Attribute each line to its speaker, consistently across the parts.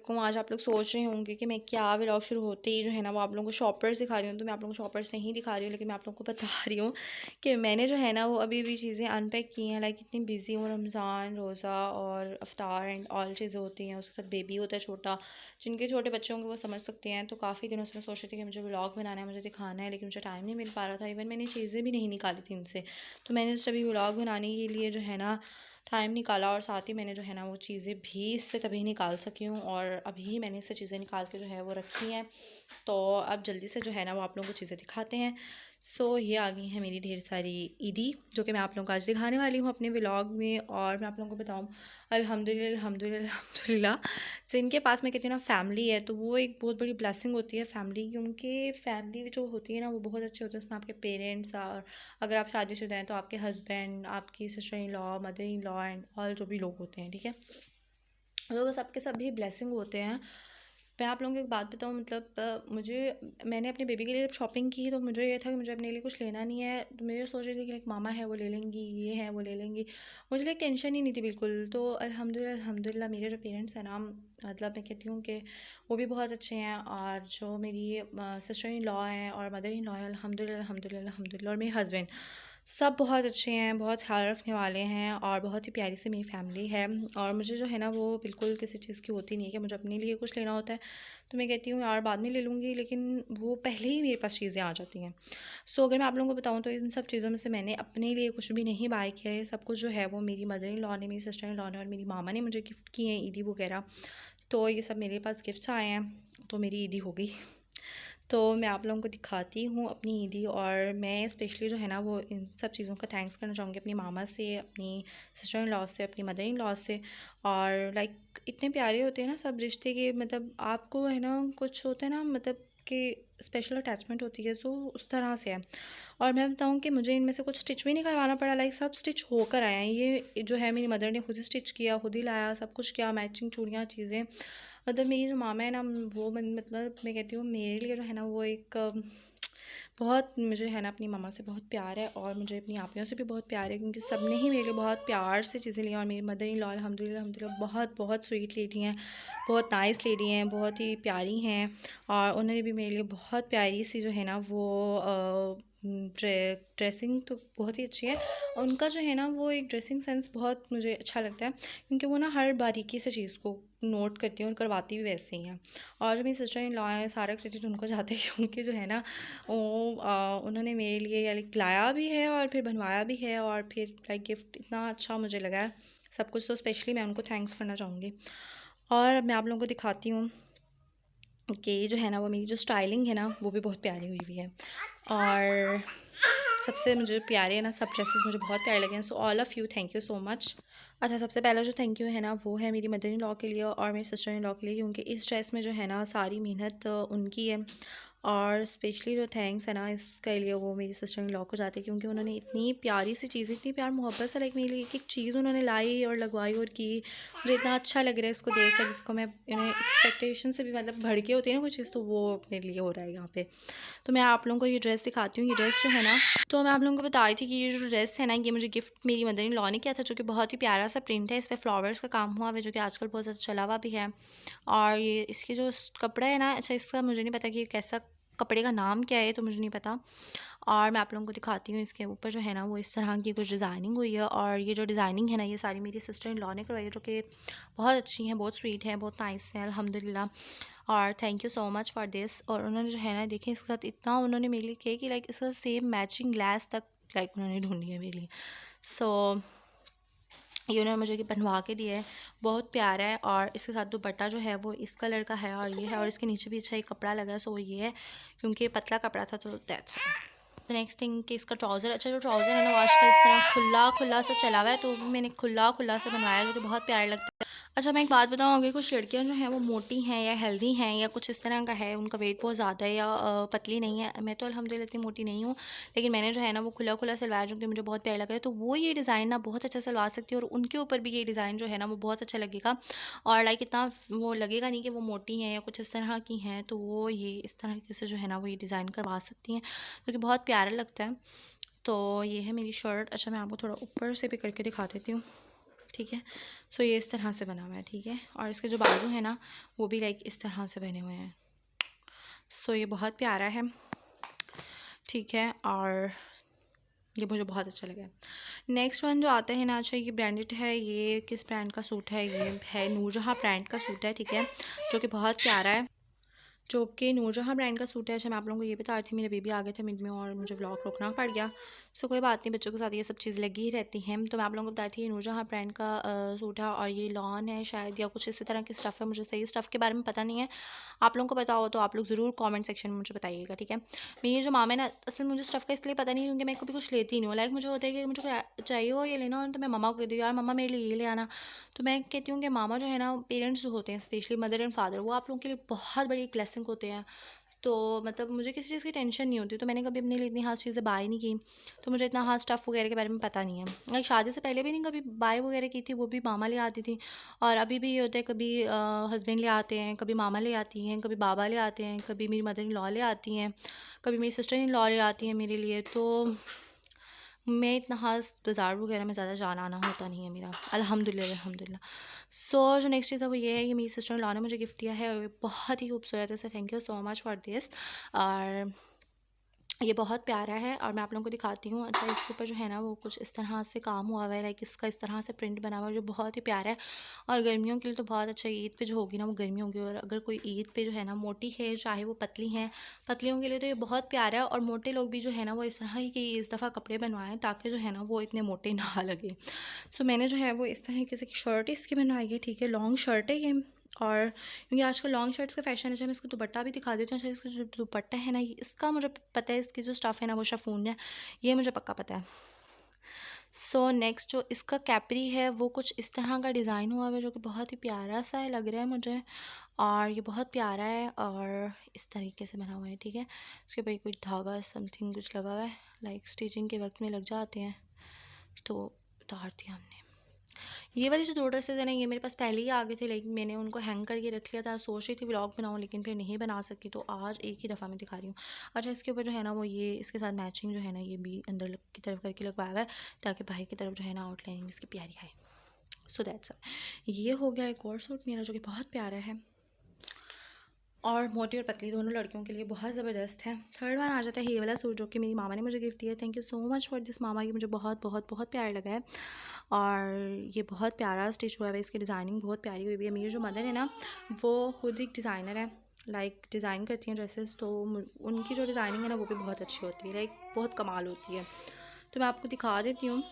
Speaker 1: वालेकुम। आज आप लोग सोच रहे होंगे कि मैं क्या व्लॉग शुरू होते ही जो है ना वो आप लोगों को शॉपर्स दिखा रही हूँ। तो मैं आप लोगों को शॉपर्स नहीं दिखा रही हूँ, लेकिन मैं आप लोगों को बता रही हूँ कि मैंने जो है ना वो अभी भी चीज़ें अनपैक की हैं। लाइक इतनी बिजी हूँ, रमज़ान रोज़ा और अफ्तार एंड ऑल चीज़ें होती हैं। उसके साथ बेबी होता है छोटा, जिनके छोटे बच्चे होंगे वो समझ सकते हैं। तो काफ़ी दिनों से मैं सोच रही थी कि मुझे व्लॉग बनाना है, मुझे दिखाना है, लेकिन मुझे टाइम नहीं मिल पा रहा था। इवन मैंने चीज़ें भी नहीं निकाली थी इनसे। तो मैंने अभी व्लॉग बनाने के लिए जो है ना टाइम निकाला, और साथ ही मैंने जो है ना वो चीज़ें भी इससे तभी निकाल सकी हूँ, और अभी मैंने इससे चीज़ें निकाल के जो है वो रखी हैं। तो अब जल्दी से जो है ना वो आप लोगों को चीज़ें दिखाते हैं। ये आ गई हैं मेरी ढेर सारी ईदी, जो कि मैं आप लोगों को आज दिखाने वाली हूँ अपने व्लॉग में। और मैं आप लोगों को बताऊँ, अल्हम्दुलिल्लाह अल्हम्दुलिल्लाह अल्हम्दुलिल्लाह, जिनके पास मैं कहती हूँ ना फैमिली है, तो वो एक बहुत बड़ी ब्लेसिंग होती है फैमिली, क्योंकि फैमिली जो होती है ना वो बहुत अच्छे होते हैं। उसमें आपके पेरेंट्स, और अगर आप शादीशुदा हैं तो आपके हस्बैंड, आपकी sister in law, mother in law and all जो भी लोग होते हैं, ठीक है। तो वो सबके सब भी ब्लेसिंग होते हैं। मैं आप लोगों को एक बात बताऊँ, मतलब मैंने अपने बेबी के लिए जब शॉपिंग की तो मुझे ये था कि मुझे अपने लिए कुछ लेना नहीं है। तो मैं सोच रही थी कि लाइक मामा है वो ले लेंगी, ये है वो ले लेंगी, मुझे लाइक टेंशन ही नहीं थी बिल्कुल। तो अल्हम्दुलिल्लाह अल्हम्दुलिल्लाह मेरे जो पेरेंट्स हैं ना, मतलब मैं कहती हूँ कि वो भी बहुत अच्छे हैं। और जो मेरी सिस्टर इन लॉ हैं और मदर इन लॉ हैं, अल्हम्दुलिल्लाह अल्हम्दुलिल्लाह अल्हम्दुलिल्लाह, और मेरे हस्बैंड, सब बहुत अच्छे हैं, बहुत ख्याल रखने वाले हैं, और बहुत ही प्यारी सी मेरी फैमिली है। और मुझे जो है ना वो बिल्कुल किसी चीज़ की होती नहीं है कि मुझे अपने लिए कुछ लेना होता है तो मैं कहती हूँ यार बाद में ले लूँगी, लेकिन वो पहले ही मेरे पास चीज़ें आ जाती हैं। अगर मैं आप लोगों को बताऊँ तो इन सब चीज़ों में से मैंने अपने लिए कुछ भी नहीं बाय किया है। सब कुछ जो है वो मेरी मदर इन लॉ ने, मेरी सिस्टर इन लॉ ने और मेरी मामा ने मुझे गिफ्ट किए हैं, ईदी वगैरह। तो ये सब मेरे पास गिफ्ट्स आए हैं, तो मेरी ईदी हो गई। तो मैं आप लोगों को दिखाती हूँ अपनी ईदी। और मैं स्पेशली जो है ना वो इन सब चीज़ों का थैंक्स करना चाहूँगी अपनी मामा से, अपनी सिस्टर इन लॉ से, अपनी मदर इन लॉ से। और लाइक इतने प्यारे होते हैं ना सब रिश्ते के, मतलब आपको है ना कुछ होता है ना, मतलब कि स्पेशल अटैचमेंट होती है, सो उस तरह से है। और मैं बताऊँ कि मुझे इनमें से कुछ स्टिच भी नहीं करवाना पड़ा, लाइक सब स्टिच होकर आए हैं। ये जो है मेरी मदर ने खुद ही स्टिच किया, खुद ही लाया, सब कुछ किया, मैचिंग चूड़ियाँ चीज़ें। मतलब मेरी जो मामा है ना वो मतलब मैं कहती हूँ मेरे लिए जो है ना वो एक बहुत, मुझे है ना अपनी मामा से बहुत प्यार है, और मुझे अपनी आपियों से भी बहुत प्यार है, क्योंकि सब ने ही मेरे लिए बहुत प्यार से चीज़ें ली। और मेरी मदर इन लॉ अल्हम्दुलिल्लाह अल्हम्दुलिल्लाह बहुत बहुत स्वीट लेडी हैं, बहुत नाइस लेडी हैं, बहुत ही प्यारी हैं। और उन्होंने भी मेरे लिए बहुत प्यारी सी जो है ना वो ड्रेसिंग तो बहुत ही अच्छी है। उनका जो है ना वो एक ड्रेसिंग सेंस बहुत मुझे अच्छा लगता है, क्योंकि वो ना हर बारीकी से चीज़ को नोट करती हैं और करवाती भी वैसे ही हैं। और जो मेरी सिस्टर इन लॉ है, सारा क्रेडिट उनको जाते हैं, क्योंकि जो है ना वो उन्होंने मेरे लिए लाइक लाया भी है और फिर बनवाया भी है, और फिर लाइक गिफ्ट इतना अच्छा मुझे लगा है सब कुछ। तो स्पेशली मैं उनको थैंक्स करना चाहूँगी। और मैं आप लोगों को दिखाती हूँ कि जो है ना वो मेरी जो स्टाइलिंग है ना वो भी बहुत प्यारी हुई हुई है। और सबसे मुझे प्यारे है ना सब ड्रेसेस मुझे बहुत प्यारे लगे हैं। All of you thank you so much. अच्छा, सबसे पहला जो थैंक यू है ना वो है मेरी मदर इन लॉ के लिए और मेरी सिस्टर इन लॉ के लिए, क्योंकि इस ड्रेस में जो है ना सारी मेहनत उनकी है। और स्पेशली जो थैंक्स है ना इसके लिए वो मेरी सिस्टर इन लॉ को जाते हैं, क्योंकि उन्होंने इतनी प्यारी सी चीज़, इतनी प्यार मोहब्बत से लाइक मेरे लिए एक एक चीज़ उन्होंने लाई और लगवाई और की। मुझे इतना अच्छा लग रहा है इसको देखकर, जिसको मैं एक्सपेक्टेशन से भी मतलब भड़ के होती है ना कुछ चीज़, तो वो अपने लिए हो रहा है यहाँ पे। तो मैं आप लोगों को ये ड्रेस दिखाती हूँ। ये ड्रेस जो है ना, तो मैं आप लोगों को बता रही थी कि ये जो ड्रेस है ना ये मुझे गिफ्ट मेरी मदर इन लॉ ने किया था, जो कि बहुत ही प्यारा सा प्रिंट है, इस पर फ्लावर्स का काम हुआ है, जो कि आजकल बहुत ज़्यादा चला हुआ भी है। और ये इसके जो कपड़ा है ना, अच्छा इसका मुझे नहीं पता कि कैसा कपड़े का नाम क्या है, तो मुझे नहीं पता। और मैं आप लोगों को दिखाती हूँ, इसके ऊपर जो है ना वो इस तरह की कुछ डिज़ाइनिंग हुई है। और ये जो डिज़ाइनिंग है ना ये सारी मेरी सिस्टर इन लॉ ने करवाई है, जो कि बहुत अच्छी हैं, बहुत स्वीट हैं, बहुत नाइस हैं अल्हम्दुलिल्लाह। और thank you so much for this. और उन्होंने जो है ना देखें इसके साथ इतना उन्होंने मेरे लिए किया कि लाइक इसका सेम मैचिंग ग्लास तक लाइक उन्होंने ढूंढी है मेरे लिए। ये उन्होंने मुझे बनवा के दिया है, बहुत प्यारा है। और इसके साथ दुपट्टा जो है वो इस कलर का है और ये है, और इसके नीचे भी अच्छा एक कपड़ा लगा है, वो ये है, क्योंकि पतला कपड़ा था, तो दैट्स द नेक्स्ट थिंग कि इसका ट्राउज़र, अच्छा जो ट्राउज़र है ना वो आजकल इस तरह खुला खुला सा चला हुआ है, तो मैंने खुला खुला सा बनवाया, जो कि बहुत प्यारा लगता है। अच्छा, मैं एक बात बताऊँ, अगर कुछ लड़कियाँ जो हैं वो मोटी हैं या हेल्दी हैं या कुछ इस तरह का है, उनका वेट बहुत ज़्यादा है या पतली नहीं है, मैं तो अल्हम्दुलिल्लाह इतनी मोटी नहीं हूँ, लेकिन मैंने जो है ना वो खुला खुला सलवार, जो कि मुझे बहुत प्यारा लग रहा है, तो वो ये डिज़ाइन ना बहुत अच्छा सलवा सकती है, और उनके ऊपर भी ये डिज़ाइन जो है ना वो बहुत अच्छा लगेगा। और लाइक इतना वो लगेगा नहीं कि वो मोटी हैं या कुछ इस तरह की हैं, तो वो ये इस तरह से जो है ना वो ये डिज़ाइन करवा सकती हैं, जो कि बहुत प्यारा लगता है। तो ये है मेरी शर्ट। अच्छा, मैं आपको थोड़ा ऊपर से भी करके दिखा देती हूँ। ठीक है। सो ये इस तरह से बना हुआ है, ठीक है। और इसके जो बाजू है ना वो भी लाइक इस तरह से बने हुए हैं। सो ये बहुत प्यारा है, ठीक है। और ये मुझे बहुत अच्छा लगा। नेक्स्ट वन जो आता है ना, अच्छा ये ब्रांडेड है। ये किस ब्रांड का सूट है? ये है नूरजहाँ ब्रांड का सूट है, ठीक है, जो कि बहुत प्यारा है, जो कि नूरजहाँ ब्रांड का सूट है। अच्छा मैं आप लोगों को ये बता रही थी, मेरे बेबी आ गए थे मिड में और मुझे व्लॉग रोकना पड़ गया। सो कोई बात नहीं, बच्चों के साथ ये सब चीज़ लगी ही रहती हैं। तो मैं आप लोगों को बताती थी ये नूरजहाँ ब्रांड का सूट है और ये लॉन है शायद, या कुछ इसी तरह की स्टफ़ है। मुझे सही स्टफ़ के बारे में पता नहीं है, आप लोगों को पता हो तो आप लोग ज़रूर कॉमेंट सेक्शन में मुझे बताइएगा, ठीक है। मैं ये जो मामा है ना, असल मुझे स्टफ़ का इसलिए पता नहीं क्योंकि मैं कभी कुछ लेती नहीं हूँ। लाइक मुझे होता है कि मुझे चाहिए हो ये लेना हो तो मैं मम्मा को कहती हूँ यार मम्मा मेरे लिए ये ले आना। तो मैं कहती हूँ कि मामा जो है ना, पेरेंट्स जो होते हैं स्पेशली मदर एंड फादर, वो आप लोगों के लिए बहुत बड़ी एक ब्लेसिंग होते हैं। तो मतलब मुझे किसी चीज़ की टेंशन नहीं होती, तो मैंने कभी अपने लिए इतनी खास चीज़ें बाय नहीं की। तो मुझे इतना खास स्टफ़ वगैरह के बारे में पता नहीं है। लाइक शादी से पहले भी नहीं कभी बाय वगैरह की थी, वो भी मामा ले आती थी। और अभी भी ये होता है, कभी हस्बैंड ले आते हैं, कभी मामा ले आती हैं, कभी बाबा ले आते हैं, कभी मेरी मदर इन लॉ ले आती हैं, कभी मेरी सिस्टर इन लॉ ले आती हैं मेरे लिए। तो मैं इतना खास बाज़ार वगैरह में ज़्यादा जाना आना होता नहीं है मेरा, अल्हम्दुलिल्लाह अल्हम्दुलिल्लाह। सो जो नेक्स्ट चीज़ है वो ये है, ये मेरी सिस्टर इन लॉ ने मुझे गिफ्ट दिया है और ये बहुत ही खूबसूरत है। So thank you so much for this. और ये बहुत प्यारा है और मैं आप लोगों को दिखाती हूँ। अच्छा इसके ऊपर जो है ना वो कुछ इस तरह से काम हुआ हुआ है, लाइक इसका इस तरह से प्रिंट बना हुआ है जो बहुत ही प्यारा है। और गर्मियों के लिए तो बहुत अच्छा, ईद पे जो होगी ना वो गर्मी होगी। और अगर कोई ईद पे जो है ना मोटी है, चाहे वो पतली हैं, पतलियों के लिए तो ये बहुत प्यारा है। और मोटे लोग भी जो है ना वो इस तरह ही कि इस दफ़ा कपड़े बनवाएं ताकि जो है ना वो इतने मोटे ना लगे। सो मैंने जो है वो इस तरह की शर्ट इसकी बनवाई है, ठीक है। लॉन्ग शर्ट है ये। और क्योंकि आजकल लॉन्ग शर्ट्स का फैशन है, जब मैं इसका दुपट्टा भी दिखा देती हूँ। अच्छा इसका जो दुपट्टा है ना, इसका मुझे पता है, इसकी जो स्टफ़ है ना वो शिफॉन है, ये मुझे पक्का पता है। सो नेक्स्ट जो इसका कैपरी है वो कुछ इस तरह का डिज़ाइन हुआ है जो कि बहुत ही प्यारा सा है लग रहा है मुझे। और ये बहुत प्यारा है और इस तरीके से बना हुआ है, ठीक है। इसके ऊपर कोई धागा समथिंग कुछ लगा हुआ है, लाइक स्टिचिंग के वक्त में लग जाते हैं, तो उतार दिया हमने। ये वाली जो 2 ड्रेसेस है ना, ये मेरे पास पहले ही आ गए थे, लेकिन मैंने उनको हैंग करके रख लिया था। सोच रही थी व्लॉग बनाऊँ लेकिन फिर नहीं बना सकी, तो आज एक ही दफ़ा मैं दिखा रही हूँ। अच्छा इसके ऊपर जो है ना वो ये इसके साथ मैचिंग जो है ना, ये भी अंदर की तरफ करके लगवाया हुआ है ताकि बाहर की तरफ जो है ना आउटलाइनिंग इसकी प्यारी आए। सो दैट्स ये हो गया एक और सूट मेरा जो कि बहुत प्यारा है और मोटी और पतली दोनों लड़कियों के लिए बहुत ज़बरदस्त है। थर्ड वन आ जाता है ये वाला सूट जो कि मेरी मामा ने मुझे गिफ्ट दिया है। Thank you so much for this मामा, ये मुझे बहुत बहुत बहुत प्यारा लगा है। और ये बहुत प्यारा स्टिच हुआ है, इसकी डिज़ाइनिंग बहुत प्यारी हुई है। मेरी जो मदर है ना वो खुद एक डिज़ाइनर है, लाइक डिज़ाइन करती हैं ड्रेसेस, तो उनकी जो डिज़ाइनिंग है ना वो भी बहुत अच्छी होती है, लाइक बहुत कमाल होती है। तो मैं आपको दिखा देती हूँ।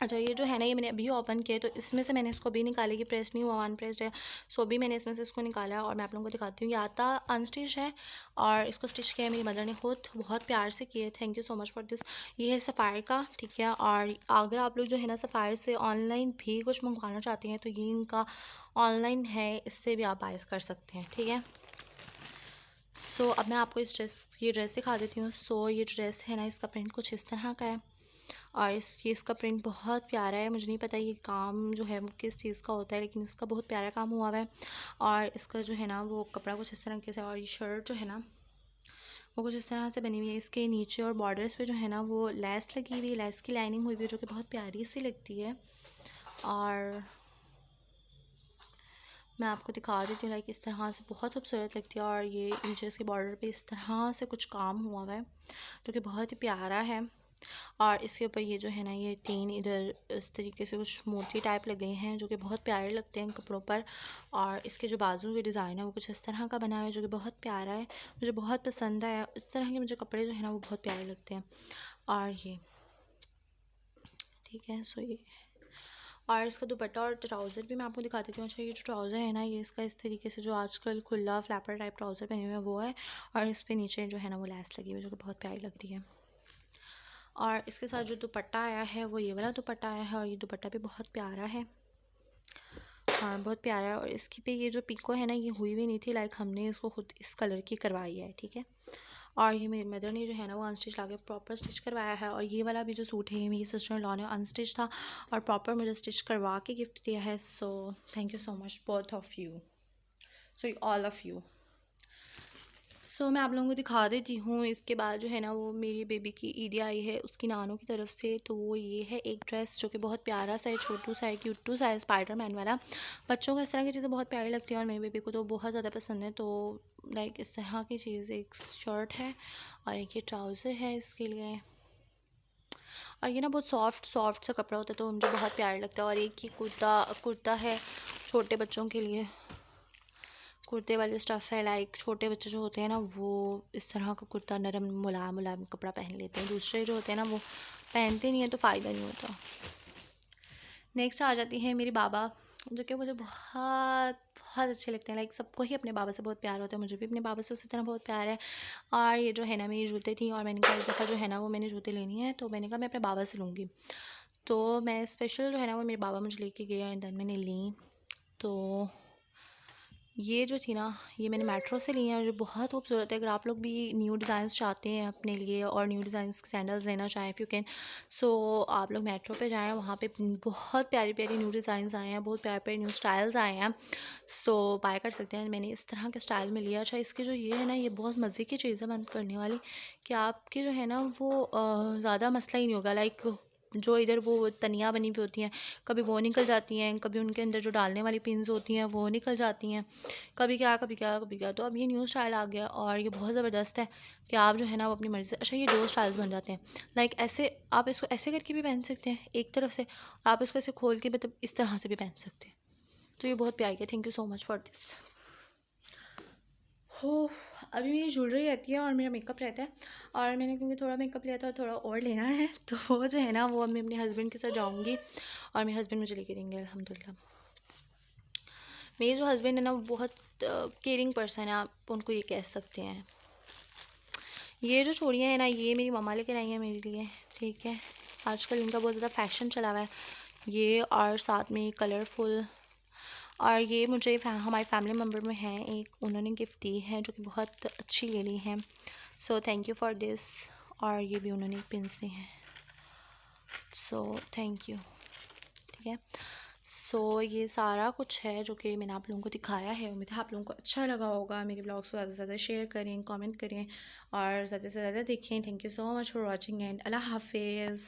Speaker 1: अच्छा ये जो है ना, ये मैंने अभी ओपन किया, तो इसमें से मैंने इसको भी निकाली, कि प्रेस नहीं हुआ, अनप्रेस्ड है। सो भी मैंने इसमें से इसको निकाला और मैं आप लोगों को दिखाती हूँ। ये आता अनस्टिच है और इसको स्टिच किया है मेरी मदर ने खुद, बहुत प्यार से किया है। Thank you so much for this. ये है सफ़ायर का, ठीक है। और अगर आप लोग जो है ना सफ़ायर से ऑनलाइन भी कुछ मंगवाना चाहते हैं तो ये इनका ऑनलाइन है, इससे भी आप बाइस कर सकते हैं, ठीक है। सो अब मैं आपको ये ड्रेस दिखा देती हूँ। सो ये ड्रेस है ना, इसका प्रिंट कुछ इस तरह का है और इस चीज़ का प्रिंट बहुत प्यारा है। मुझे नहीं पता ये काम जो है वो किस चीज़ का होता है, लेकिन इसका बहुत प्यारा काम हुआ हुआ है। और इसका जो है ना वो कपड़ा कुछ इस तरह से, और ये शर्ट जो है ना वो कुछ इस तरह से बनी हुई है। इसके नीचे और बॉर्डर्स पे जो है ना वो लेस लगी हुई है, लेस की लाइनिंग हुई हुई है जो कि बहुत प्यारी सी लगती है। और मैं आपको दिखा देती हूँ, लाइक इस तरह से बहुत खूबसूरत लगती है। और ये नीचे इसके बॉर्डर पे इस तरह से कुछ काम हुआ हुआ है जो कि बहुत ही प्यारा है। और इसके ऊपर ये जो है ना, ये 3 इधर इस तरीके से कुछ मोती टाइप लगे हैं जो कि बहुत प्यारे लगते हैं कपड़ों पर। और इसके जो बाजू के डिज़ाइन है वो कुछ इस तरह का बना हुआ है जो कि बहुत प्यारा है, मुझे बहुत पसंद आया। इस तरह के मुझे कपड़े जो है ना वो बहुत प्यारे लगते हैं। और ये ठीक है। सो ये और इसका दुपट्टा और ट्राउज़र भी मैं आपको दिखा देती हूँ। अच्छा ये जो ट्राउज़र है ना, ये इसका इस तरीके से जो आजकल खुला फ्लैपर टाइप ट्राउज़र पहने हुए हैं वो है। और इस पे नीचे जो है ना वो लैस लगी हुई है जो कि बहुत प्यारी लग रही है। और इसके साथ जो दुपट्टा आया है वो ये वाला दुपट्टा आया है और ये दुपट्टा भी बहुत प्यारा है। हाँ बहुत प्यारा है। और इसकी पे ये जो पिको है ना ये हुई भी नहीं थी, लाइक हमने इसको खुद इस कलर की करवाई है, ठीक है। और ये मेरी मदर ने जो है ना वो अनस्टिच ला के प्रॉपर स्टिच करवाया है। और ये वाला भी जो सूट है ये मेरी सिस्टर लॉ ने अनस्टिच था और प्रॉपर मुझे स्टिच करवा के गिफ्ट दिया है। So thank you so much both of you, so all of you. मैं आप लोगों को दिखा देती हूँ। इसके बाद जो है ना वो मेरी बेबी की ईदी आई है उसकी नानों की तरफ से। तो वो ये है एक ड्रेस जो कि बहुत प्यारा सा है, छोटू सा है, क्यूटू सा है, स्पाइडरमैन वाला। बच्चों को इस तरह की चीज़ें बहुत प्यारी लगती हैं और मेरी बेबी को तो बहुत ज़्यादा पसंद है। तो लाइक इस तरह की चीज़, एक शर्ट है और एक ये ट्राउज़र है इसके लिए। और ये ना बहुत सॉफ्ट सॉफ्ट सा कपड़ा होता है तो मुझे बहुत प्यारा लगता है। और एक ये कुर्ता कुर्ता है छोटे बच्चों के लिए, कुर्ते वाली स्टफ़ है। लाइक छोटे बच्चे जो होते हैं ना वो इस तरह का कुर्ता नरम मुलायम मुलायम कपड़ा पहन लेते हैं, दूसरे जो होते हैं ना वो पहनते नहीं हैं तो फ़ायदा नहीं होता। नेक्स्ट आ जाती है मेरी बाबा, जो कि मुझे बहुत बहुत अच्छे लगते हैं। लाइक सबको ही अपने बाबा से बहुत प्यार होता है, मुझे भी अपने बाबा से उसी तरह बहुत प्यार है। और ये जो है ना मेरी जूते थी और मैंने कहा इस दफ़ा जो है ना वो मैंने जूते लेनी है, तो मैंने कहा मैं अपने बाबा से लूँगी। तो मैं स्पेशल जो है ना वो मेरे बाबा मुझे लेके गए एंड देन मैंने ली। तो ये जो थी ना ये मैंने मेट्रो से ली है और ये बहुत खूबसूरत है। अगर आप लोग भी न्यू डिज़ाइंस चाहते हैं अपने लिए और न्यू डिज़ाइंस सैंडल्स लेना चाहें इफ़ यू कैन, सो आप लोग मेट्रो पे जाएं, वहाँ पे बहुत प्यारी प्यारी न्यू डिज़ाइंस आए हैं, बहुत प्यारे प्यारे न्यू स्टाइल्स आए हैं। सो बाय कर सकते हैं। मैंने इस तरह के स्टाइल में लिया। अच्छा इसके जो ये है ना ये बहुत मज़े की चीज़ है बंद करने वाली, कि आपके जो है ना वो ज़्यादा मसला ही नहीं होगा। लाइक जो इधर वो तनिया बनी हुई होती हैं कभी वो निकल जाती हैं, कभी उनके अंदर जो डालने वाली पिन्स होती हैं वो निकल जाती हैं, कभी क्या कभी क्या कभी क्या। तो अब ये न्यू स्टाइल आ गया और ये बहुत ज़बरदस्त है कि आप जो है ना वो अपनी मर्ज़ी से, अच्छा ये दो स्टाइल्स बन जाते हैं। लाइक ऐसे आप इसको ऐसे करके भी पहन सकते हैं एक तरफ से, आप इसको ऐसे खोल के मतलब इस तरह से भी पहन सकते हैं। तो ये बहुत प्यारी है। Thank you so much for this. हो अभी मेरी ज्वेलरी रहती है और मेरा मेकअप रहता है, और मैंने क्योंकि थोड़ा मेकअप लिया था और थोड़ा और लेना है तो वो जो है ना वो मैं अपने हस्बैंड के साथ जाऊँगी और मेरे हस्बैंड मुझे लेके देंगे अल्हम्दुलिल्लाह। मेरे जो हस्बैंड है ना वो बहुत केयरिंग पर्सन है, आप उनको ये कह सकते हैं। ये जो चूड़ियाँ हैं ना ये मेरी मम्मा लेकर आई हैं मेरे लिए, ठीक है। आजकल इनका बहुत ज़्यादा फैशन चला हुआ है ये, और साथ में कलरफुल। और ये मुझे हमारे फैमिली मेम्बर में हैं एक, उन्होंने गिफ्ट दी है जो कि बहुत अच्छी ले ली है। So thank you for this. और ये भी उन्होंने पिन्स दी हैं, सो थैंक यू, ठीक है। सो ये सारा कुछ है जो कि मैंने आप लोगों को दिखाया है। उम्मीद है आप लोगों को अच्छा लगा होगा। मेरे ब्लॉग्स को ज़्यादा से ज़्यादा शेयर करें, कमेंट करें और ज़्यादा से ज़्यादा देखें। Thank you so much for watching and अल्लाह हाफिज़।